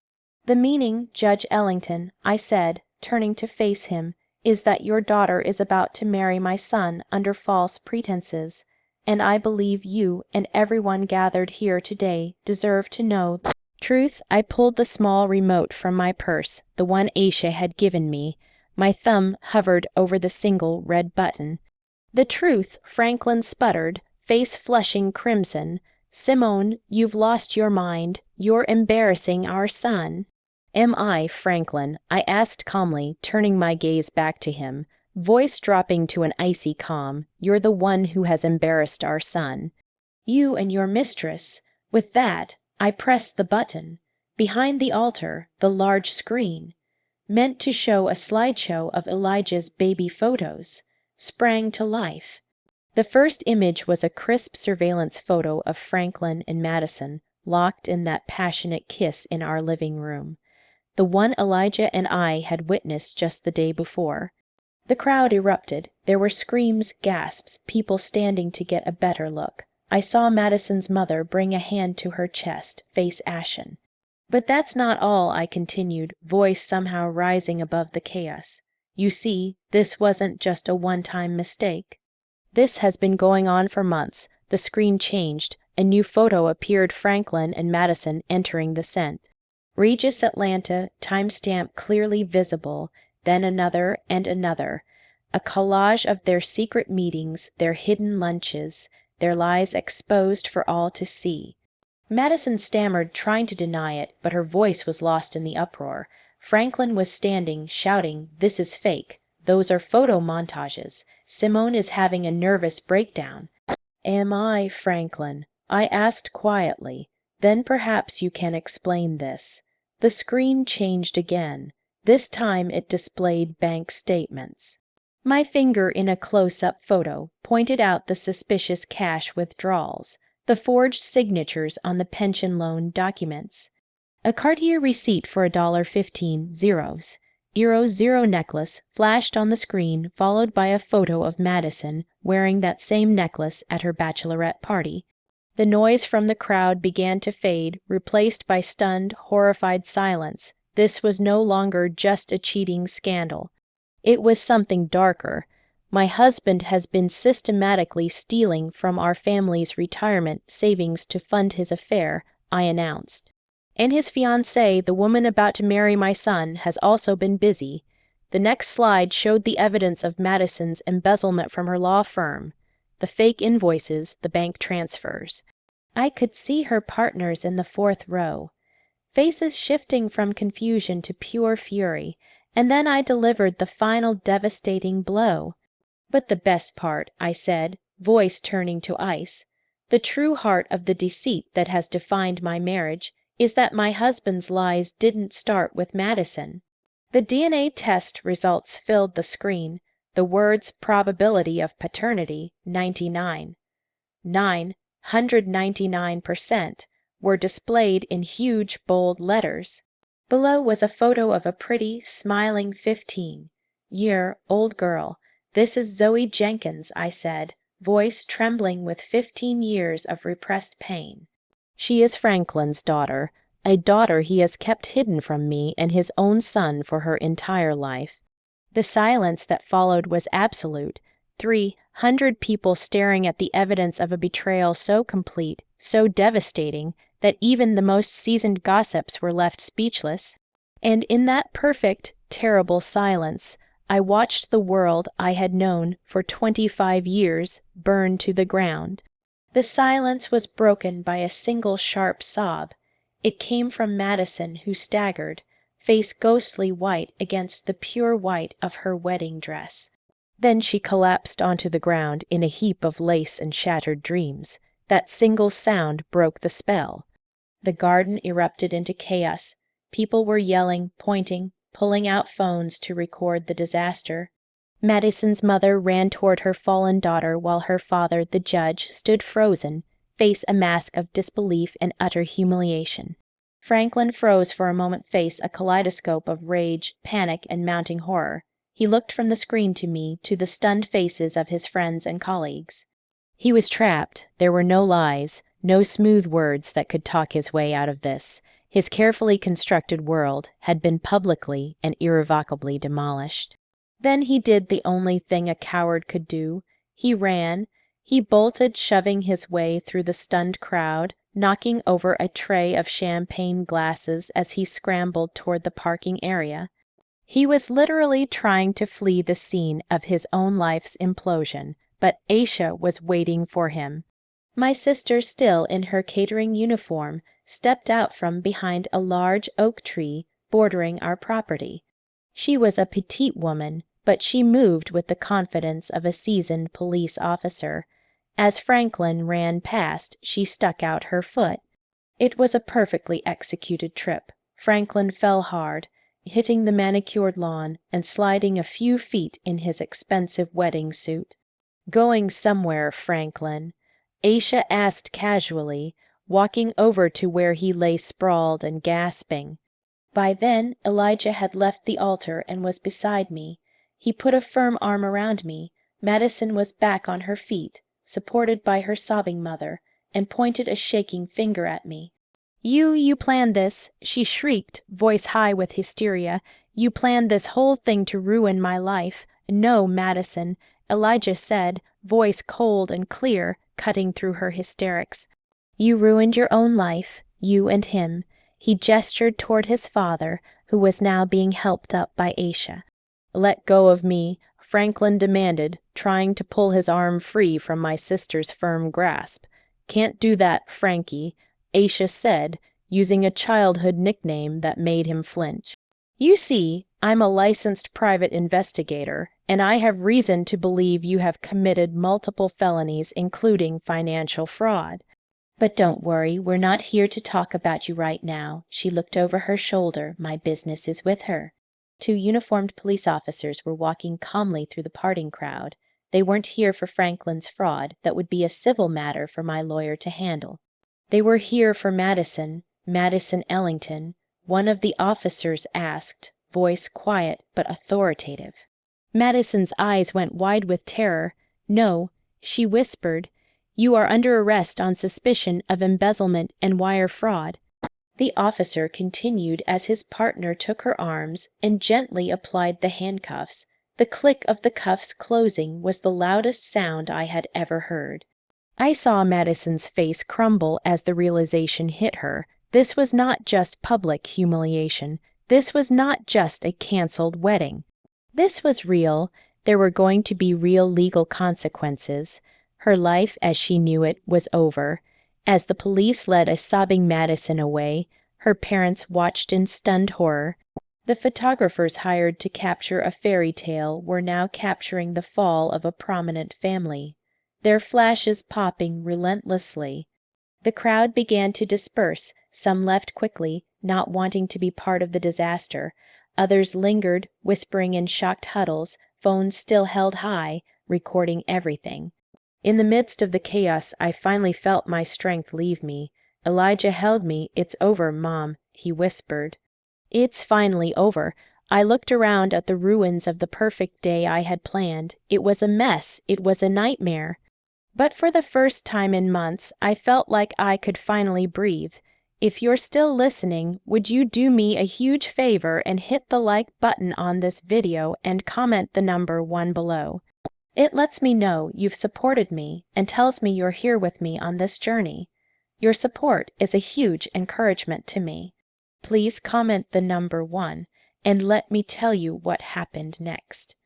Speaker 1: "The meaning, Judge Ellington," I said, turning to face him, "is that your daughter is about to marry my son under false pretenses, and I believe you and everyone gathered here today deserve to know the truth." I pulled the small remote from my purse, the one Aisha had given me. My thumb hovered over the single red button. "The truth," Franklin sputtered, face flushing crimson. "Simone, you've lost your mind. You're embarrassing our son." "Am I, Franklin?" I asked calmly, turning my gaze back to him, voice dropping to an icy calm. "You're the one who has embarrassed our son." "You and your mistress." With that, I pressed the button. Behind the altar, the large screen, meant to show a slideshow of Elijah's baby photos, sprang to life. The first image was a crisp surveillance photo of Franklin and Madison, locked in that passionate kiss in our living room. The one Elijah and I had witnessed just the day before. The crowd erupted. There were screams, gasps, people standing to get a better look. I saw Madison's mother bring a hand to her chest, face ashen. "But that's not all," I continued, voice somehow rising above the chaos. "You see, this wasn't just a one-time mistake. This has been going on for months." The screen changed. A new photo appeared, Franklin and Madison entering the scent. Regis, Atlanta, timestamp clearly visible, then another and another. A collage of their secret meetings, their hidden lunches, their lies exposed for all to see. Madison stammered, trying to deny it, but her voice was lost in the uproar. Franklin was standing, shouting, "This is fake. Those are photo montages. Simone is having a nervous breakdown." "Am I, Franklin?" I asked quietly. "Then perhaps you can explain this." The screen changed again. This time it displayed bank statements. My finger, in a close-up photo, pointed out the suspicious cash withdrawals, the forged signatures on the pension loan documents. A Cartier receipt for $1.15, zeros. Eero zero necklace flashed on the screen, followed by a photo of Madison wearing that same necklace at her bachelorette party. The noise from the crowd began to fade, replaced by stunned, horrified silence. This was no longer just a cheating scandal. It was something darker. "My husband has been systematically stealing from our family's retirement savings to fund his affair," I announced. "And his fiancée, the woman about to marry my son, has also been busy." The next slide showed the evidence of Madison's embezzlement from her law firm, the fake invoices, the bank transfers. I could see her partners in the fourth row, faces shifting from confusion to pure fury, and then I delivered the final devastating blow. "But the best part," I said, voice turning to ice, "the true heart of the deceit that has defined my marriage, is that my husband's lies didn't start with Madison." The DNA test results filled the screen. The words "probability of paternity, 99, 999%, were displayed in huge, bold letters. Below was a photo of a pretty, smiling 15-year-old girl. "This is Zoe Jenkins," I said, voice trembling with 15 years of repressed pain. "She is Franklin's daughter, a daughter he has kept hidden from me and his own son for her entire life." The silence that followed was absolute. 300 people staring at the evidence of a betrayal so complete, so devastating, that even the most seasoned gossips were left speechless. And in that perfect, terrible silence, I watched the world I had known for 25 years burn to the ground. The silence was broken by a single sharp sob. It came from Madison, who staggered, face ghostly white against the pure white of her wedding dress. Then she collapsed onto the ground in a heap of lace and shattered dreams. That single sound broke the spell. The garden erupted into chaos. People were yelling, pointing, pulling out phones to record the disaster. Madison's mother ran toward her fallen daughter while her father, the judge, stood frozen, face a mask of disbelief and utter humiliation. Franklin froze for a moment, face a kaleidoscope of rage, panic, and mounting horror. He looked from the screen to me, to the stunned faces of his friends and colleagues. He was trapped. There were no lies, no smooth words that could talk his way out of this. His carefully constructed world had been publicly and irrevocably demolished. Then he did the only thing a coward could do. He ran. He bolted, shoving his way through the stunned crowd, knocking over a tray of champagne glasses as he scrambled toward the parking area. He was literally trying to flee the scene of his own life's implosion, but Aisha was waiting for him. My sister, still in her catering uniform, stepped out from behind a large oak tree bordering our property. She was a petite woman, but she moved with the confidence of a seasoned police officer. As Franklin ran past, she stuck out her foot. It was a perfectly executed trip. Franklin fell hard, hitting the manicured lawn and sliding a few feet in his expensive wedding suit. "Going somewhere, Franklin?" Aisha asked casually, walking over to where he lay sprawled and gasping. By then, Elijah had left the altar and was beside me. He put a firm arm around me. Madison was back on her feet, supported by her sobbing mother, and pointed a shaking finger at me. You planned this," she shrieked, voice high with hysteria. "You planned this whole thing to ruin my life." "No, Madison," Elijah said, voice cold and clear, cutting through her hysterics. "You ruined your own life, you and him." He gestured toward his father, who was now being helped up by Aisha. "Let go of me," Franklin demanded, trying to pull his arm free from my sister's firm grasp. "Can't do that, Frankie," Aisha said, using a childhood nickname that made him flinch. "You see, I'm a licensed private investigator, and I have reason to believe you have committed multiple felonies, including financial fraud. But don't worry, we're not here to talk about you right now." She looked over her shoulder. "My business is with her." 2 uniformed police officers were walking calmly through the parting crowd. They weren't here for Franklin's fraud. That would be a civil matter for my lawyer to handle. They were here for Madison Ellington, one of the officers asked, voice quiet but authoritative. Madison's eyes went wide with terror. "No," she whispered. "You are under arrest on suspicion of embezzlement and wire fraud." The officer continued as his partner took her arms and gently applied the handcuffs. The click of the cuffs closing was the loudest sound I had ever heard. I saw Madison's face crumble as the realization hit her. This was not just public humiliation. This was not just a canceled wedding. This was real. There were going to be real legal consequences. Her life, as she knew it, was over. As the police led a sobbing Madison away, her parents watched in stunned horror. The photographers hired to capture a fairy tale were now capturing the fall of a prominent family, their flashes popping relentlessly. The crowd began to disperse. Some left quickly, not wanting to be part of the disaster. Others lingered, whispering in shocked huddles, phones still held high, recording everything. In the midst of the chaos, I finally felt my strength leave me. Elijah held me. "It's over, Mom," he whispered. "It's finally over." I looked around at the ruins of the perfect day I had planned. It was a mess. It was a nightmare. But for the first time in months, I felt like I could finally breathe. If you're still listening, would you do me a huge favor and hit the like button on this video and comment the number 1 below? It lets me know you've supported me and tells me you're here with me on this journey. Your support is a huge encouragement to me. Please comment the number 1, and let me tell you what happened next.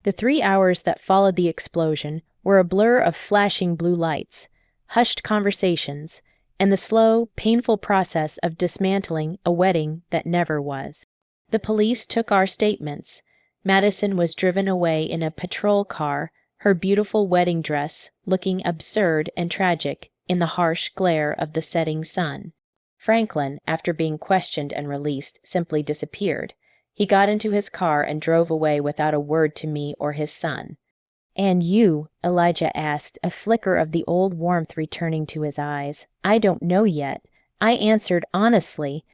Speaker 1: The 3 hours that followed the explosion were a blur of flashing blue lights, hushed conversations, and the slow, painful process of dismantling a wedding that never was. The police took our statements. Madison was driven away in a patrol car, her beautiful wedding dress looking absurd and tragic in the harsh glare of the setting sun. Franklin, after being questioned and released, simply disappeared. He got into his car and drove away without a word to me or his son. "And you?" Elijah asked, a flicker of the old warmth returning to his eyes. "I don't know yet." I answered honestly,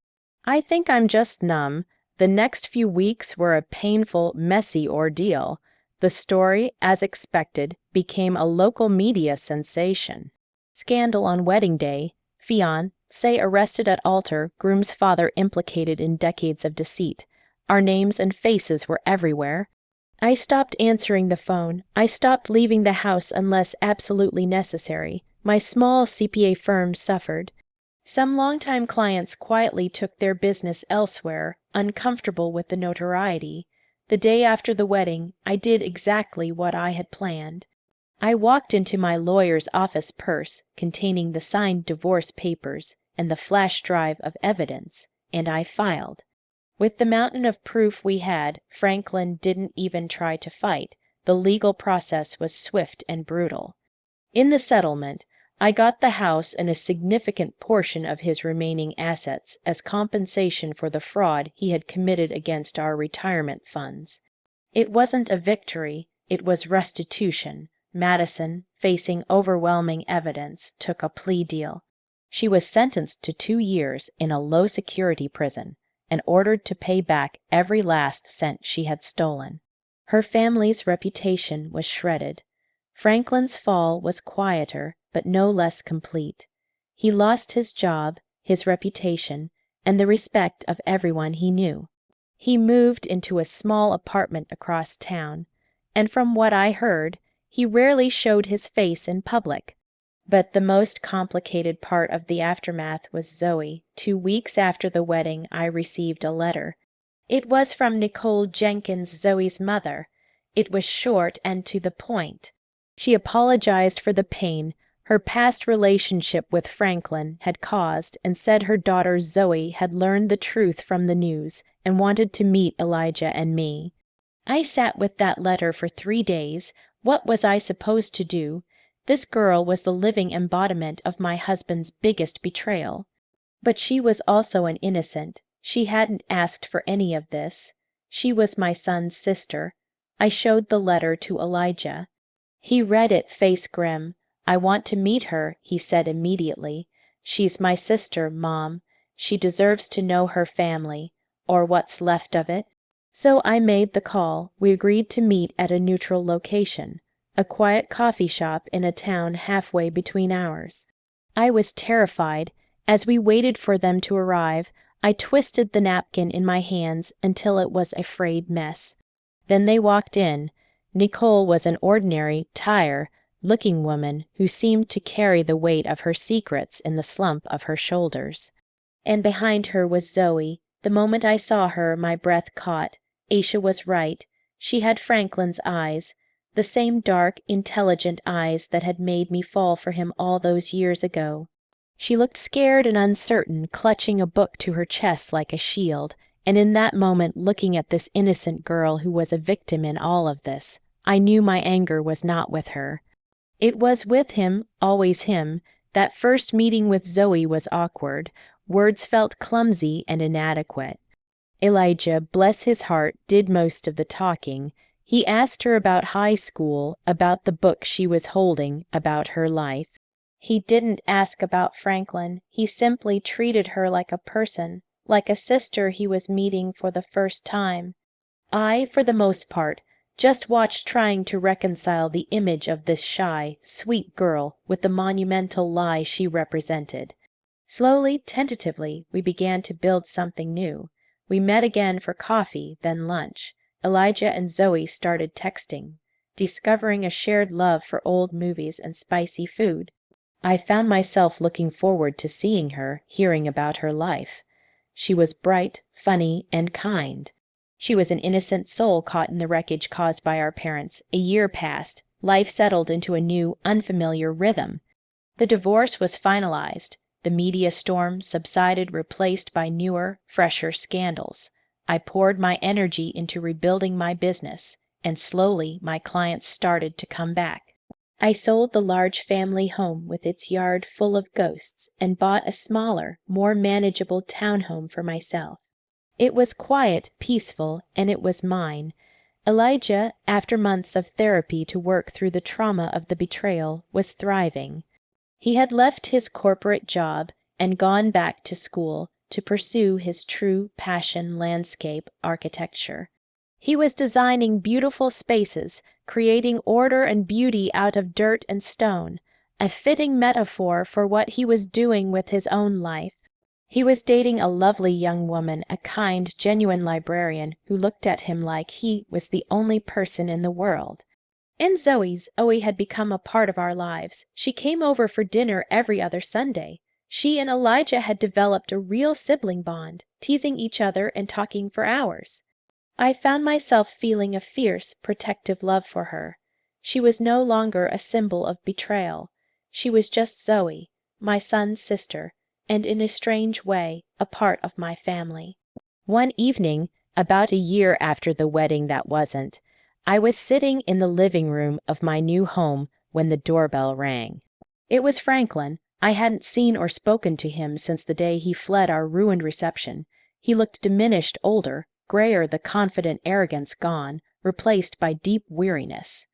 Speaker 1: "I think I'm just numb. The next few weeks were a painful, messy ordeal." The story, as expected, became a local media sensation. Scandal on wedding day, fiancé arrested at altar, groom's father implicated in decades of deceit. Our names and faces were everywhere. I stopped answering the phone. I stopped leaving the house unless absolutely necessary. My small CPA firm suffered. Some longtime clients quietly took their business elsewhere, uncomfortable with the notoriety. The day after the wedding, I did exactly what I had planned. I walked into my lawyer's office purse containing the signed divorce papers and the flash drive of evidence, and I filed. With the mountain of proof we had, Franklin didn't even try to fight. The legal process was swift and brutal. In the settlement, I got the house and a significant portion of his remaining assets as compensation for the fraud he had committed against our retirement funds. It wasn't a victory, it was restitution. Madison, facing overwhelming evidence, took a plea deal. She was sentenced to 2 years in a low-security prison and ordered to pay back every last cent she had stolen. Her family's reputation was shredded. Franklin's fall was quieter, but no less complete. He lost his job, his reputation, and the respect of everyone he knew. He moved into a small apartment across town, and from what I heard, he rarely showed his face in public. But the most complicated part of the aftermath was Zoe. 2 weeks after the wedding, I received a letter. It was from Nicole Jenkins, Zoe's mother. It was short and to the point. She apologized for the pain her past relationship with Franklin had caused and said her daughter Zoe had learned the truth from the news and wanted to meet Elijah and me. I sat with that letter for 3 days. What was I supposed to do? This girl was the living embodiment of my husband's biggest betrayal. But she was also an innocent. She hadn't asked for any of this. She was my son's sister. I showed the letter to Elijah. He read it, face grim. "I want to meet her," he said immediately. "She's my sister, Mom. She deserves to know her family, or what's left of it." So I made the call. We agreed to meet at a neutral location, a quiet coffee shop in a town halfway between ours. I was terrified. As we waited for them to arrive, I twisted the napkin in my hands until it was a frayed mess. Then they walked in. Nicole was an ordinary, tired-looking woman who seemed to carry the weight of her secrets in the slump of her shoulders. And behind her was Zoe. The moment I saw her, my breath caught. Aisha was right. She had Franklin's eyes, the same dark, intelligent eyes that had made me fall for him all those years ago. She looked scared and uncertain, clutching a book to her chest like a shield, and in that moment looking at this innocent girl who was a victim in all of this. I knew my anger was not with her. It was with him, always him. That first meeting with Zoe was awkward. Words felt clumsy and inadequate. Elijah, bless his heart, did most of the talking. He asked her about high school, about the book she was holding, about her life. He didn't ask about Franklin. He simply treated her like a person, like a sister he was meeting for the first time. I, for the most part, just watched, trying to reconcile the image of this shy, sweet girl with the monumental lie she represented. Slowly, tentatively, we began to build something new. We met again for coffee, then lunch. Elijah and Zoe started texting, discovering a shared love for old movies and spicy food. I found myself looking forward to seeing her, hearing about her life. She was bright, funny, and kind. She was an innocent soul caught in the wreckage caused by our parents. A year passed. Life settled into a new, unfamiliar rhythm. The divorce was finalized. The media storm subsided, replaced by newer, fresher scandals. I poured my energy into rebuilding my business, and slowly my clients started to come back. I sold the large family home with its yard full of ghosts and bought a smaller, more manageable townhome for myself. It was quiet, peaceful, and it was mine. Elijah, after months of therapy to work through the trauma of the betrayal, was thriving. He had left his corporate job and gone back to school to pursue his true passion, landscape architecture. He was designing beautiful spaces, creating order and beauty out of dirt and stone, a fitting metaphor for what he was doing with his own life. He was dating a lovely young woman, a kind, genuine librarian who looked at him like he was the only person in the world. And Zoe had become a part of our lives. She came over for dinner every other Sunday. She and Elijah had developed a real sibling bond, teasing each other and talking for hours. I found myself feeling a fierce, protective love for her. She was no longer a symbol of betrayal. She was just Zoe, my son's sister, and in a strange way, a part of my family. One evening, about a year after the wedding that wasn't, I was sitting in the living room of my new home when the doorbell rang. It was Franklin. I hadn't seen or spoken to him since the day he fled our ruined reception. He looked diminished, older, grayer, the confident arrogance gone, replaced by deep weariness.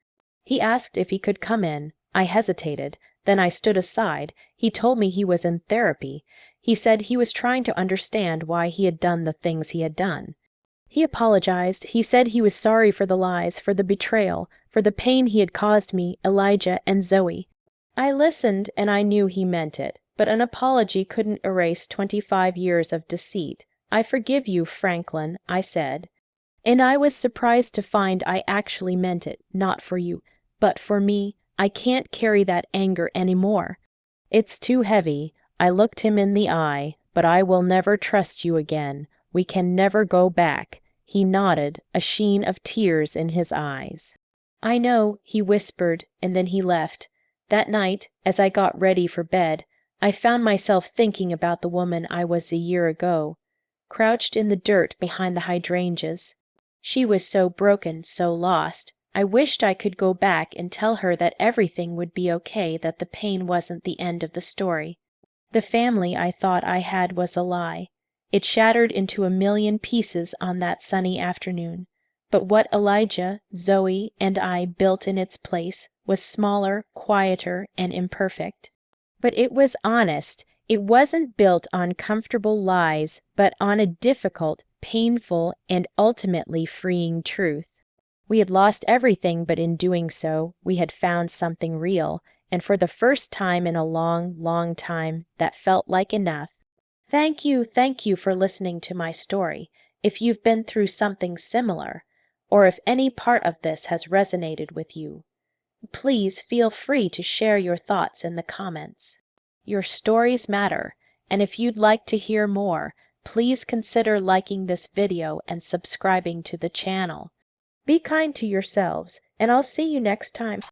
Speaker 1: He asked if he could come in. I hesitated. Then I stood aside. He told me he was in therapy. He said he was trying to understand why he had done the things he had done. He apologized. He said he was sorry for the lies, for the betrayal, for the pain he had caused me, Elijah, and Zoe. I listened, and I knew he meant it, but an apology couldn't erase 25 years of deceit. I forgive you, Franklin, I said. And I was surprised to find I actually meant it, not for you, but for me. I can't carry that anger anymore. It's too heavy. I looked him in the eye. But I will never trust you again. We can never go back. He nodded, a sheen of tears in his eyes. I know, he whispered, and then he left. That night, as I got ready for bed, I found myself thinking about the woman I was a year ago, crouched in the dirt behind the hydrangeas. She was so broken, so lost. I wished I could go back and tell her that everything would be okay, that the pain wasn't the end of the story. The family I thought I had was a lie. It shattered into a million pieces on that sunny afternoon. But what Elijah, Zoe, and I built in its place was smaller, quieter, and imperfect. But it was honest. It wasn't built on comfortable lies, but on a difficult, painful, and ultimately freeing truth. We had lost everything, but in doing so, we had found something real, and for the first time in a long, long time, that felt like enough. Thank you for listening to my story. If you've been through something similar, or if any part of this has resonated with you, please feel free to share your thoughts in the comments. Your stories matter, and if you'd like to hear more, please consider liking this video and subscribing to the channel. Be kind to yourselves, and I'll see you next time.